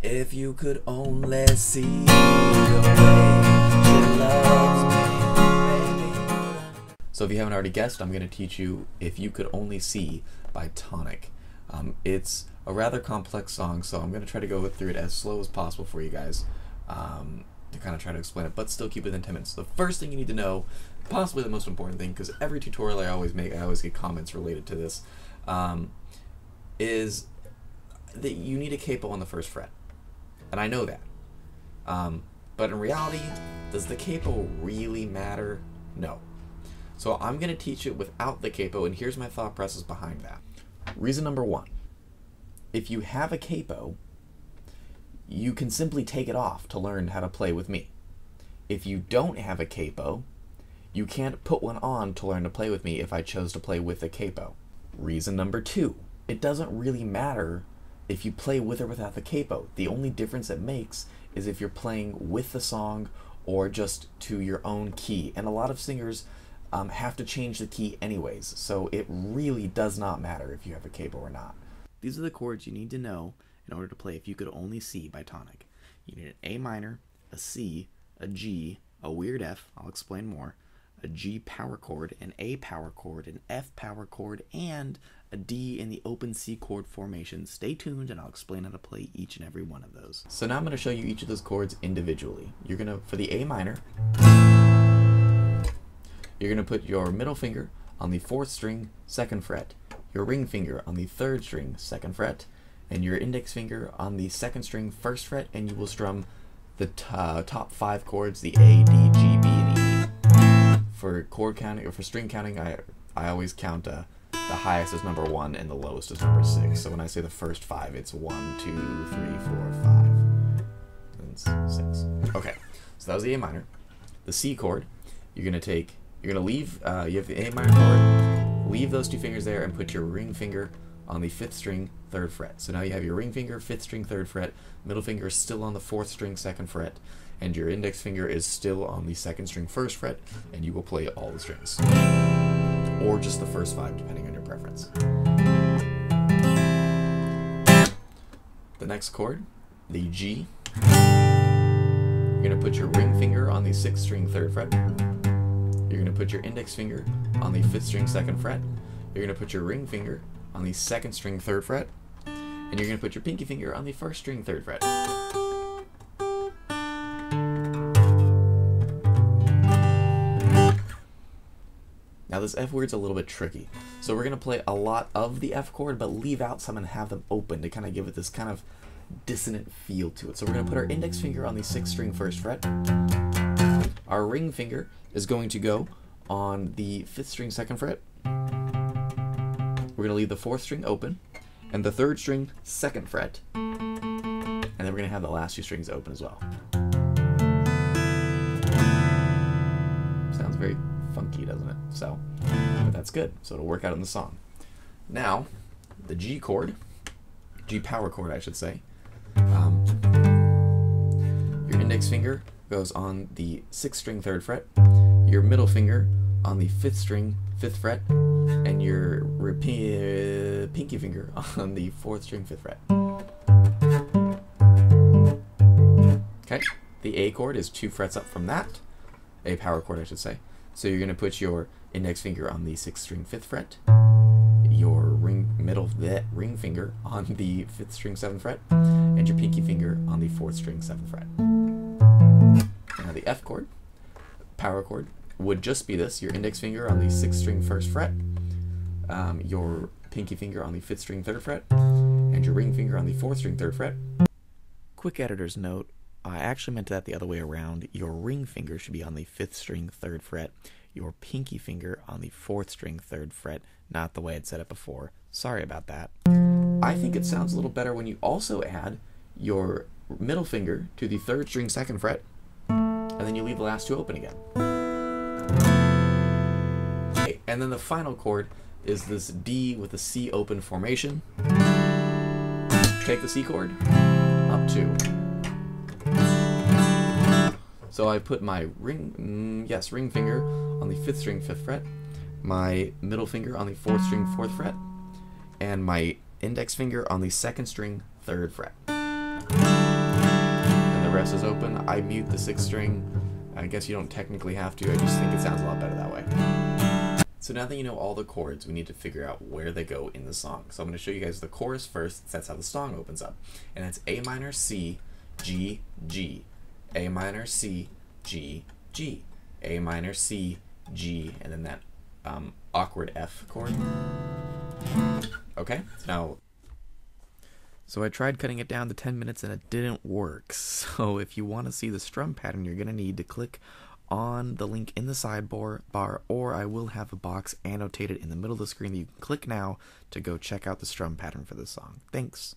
If you could only see the way she loves me, baby. So if you haven't already guessed, I'm going to teach you If You Could Only See by Tonic. It's a rather complex song, so I'm going to try to go through it as slow as possible for you guys to kind of try to explain it, but still keep it within 10 minutes. The first thing you need to know, possibly the most important thing, because every tutorial I always make, I always get comments related to this, is that you need a capo on the first fret. And I know that. But in reality, does the capo really matter? No. So I'm going to teach it without the capo, and here's my thought process behind that. Reason number one. If you have a capo, you can simply take it off to learn how to play with me. If you don't have a capo, you can't put one on to learn to play with me if I chose to play with a capo. Reason number two. It doesn't really matter if you play with or without the capo. The only difference it makes is if you're playing with the song or just to your own key. And a lot of singers have to change the key anyways, so it really does not matter if you have a capo or not. These are the chords you need to know in order to play If You Could Only See by Tonic. You need an A minor, a C, a G, a weird F, I'll explain more, a G power chord, an A power chord, an F power chord, and a D in the open C chord formation. Stay tuned and I'll explain how to play each and every one of those. So now I'm going to show you each of those chords individually. You're going to, for the A minor, you're going to put your middle finger on the 4th string, 2nd fret, your ring finger on the 3rd string, 2nd fret, and your index finger on the 2nd string, 1st fret, and you will strum the top 5 chords, the A, D, G, B, and E. For chord counting, or for string counting, I always count the highest is number 1 and the lowest is number 6. So when I say the first 5, it's 1, 2, 3, 4, 5, and 6. Okay, so that was the A minor. The C chord, you're gonna leave, you have the A minor chord, leave those 2 fingers there and put your ring finger on the 5th string, 3rd fret. So now you have your ring finger, 5th string, 3rd fret, middle finger is still on the 4th string, 2nd fret, and your index finger is still on the 2nd string, 1st fret, and you will play all the strings. Or just the first 5, depending on your preference. The next chord, the G, you're going to put your ring finger on the 6th string, 3rd fret. You're going to put your index finger on the 5th string, 2nd fret. You're going to put your ring finger on the 2nd string, 3rd fret. And you're going to put your pinky finger on the 1st string, 3rd fret. Now this F word's a little bit tricky. So we're going to play a lot of the F chord, but leave out some and have them open to kind of give it this kind of dissonant feel to it. So we're going to put our index finger on the 6th string, 1st fret. Our ring finger is going to go on the 5th string, 2nd fret. We're going to leave the 4th string open, and the 3rd string, 2nd fret, and then we're going to have the last 2 strings open as well. Sounds very funky, doesn't it? So, but that's good, so it'll work out in the song. Now, the G chord, G power chord I should say, your index finger goes on the 6th string, 3rd fret, your middle finger on the 5th string, 5th fret, and your pinky finger on the 4th string, 5th fret. Okay, the A chord is 2 frets up from that, A power chord I should say. So you're going to put your index finger on the 6th string, 5th fret, your ring finger on the 5th string, 7th fret, and your pinky finger on the 4th string, 7th fret. Now the F chord, power chord, would just be this, your index finger on the 6th string, 1st fret, your pinky finger on the 5th string, 3rd fret, and your ring finger on the 4th string, 3rd fret. Quick editor's note, I actually meant that the other way around. Your ring finger should be on the 5th string, 3rd fret, your pinky finger on the 4th string, 3rd fret, not the way I'd said it before. Sorry about that. I think it sounds a little better when you also add your middle finger to the 3rd string, 2nd fret, and then you leave the last 2 open again. Okay, and then the final chord is this D with a C open formation. Take the C chord, up 2. So I put my ring finger on the 5th string, 5th fret, my middle finger on the 4th string, 4th fret, and my index finger on the 2nd string, 3rd fret. progress is open. I mute the 6th string. I guess you don't technically have to, I just think it sounds a lot better that way. So now that you know all the chords, we need to figure out where they go in the song. So I'm going to show you guys the chorus first, that's how the song opens up. And it's A minor, C, G, G, A minor, C, G, G, A minor, C, G, and then that awkward F chord. Okay, so I tried cutting it down to 10 minutes and it didn't work. So if you want to see the strum pattern, you're going to need to click on the link in the sidebar, or I will have a box annotated in the middle of the screen that you can click now to go check out the strum pattern for this song. Thanks.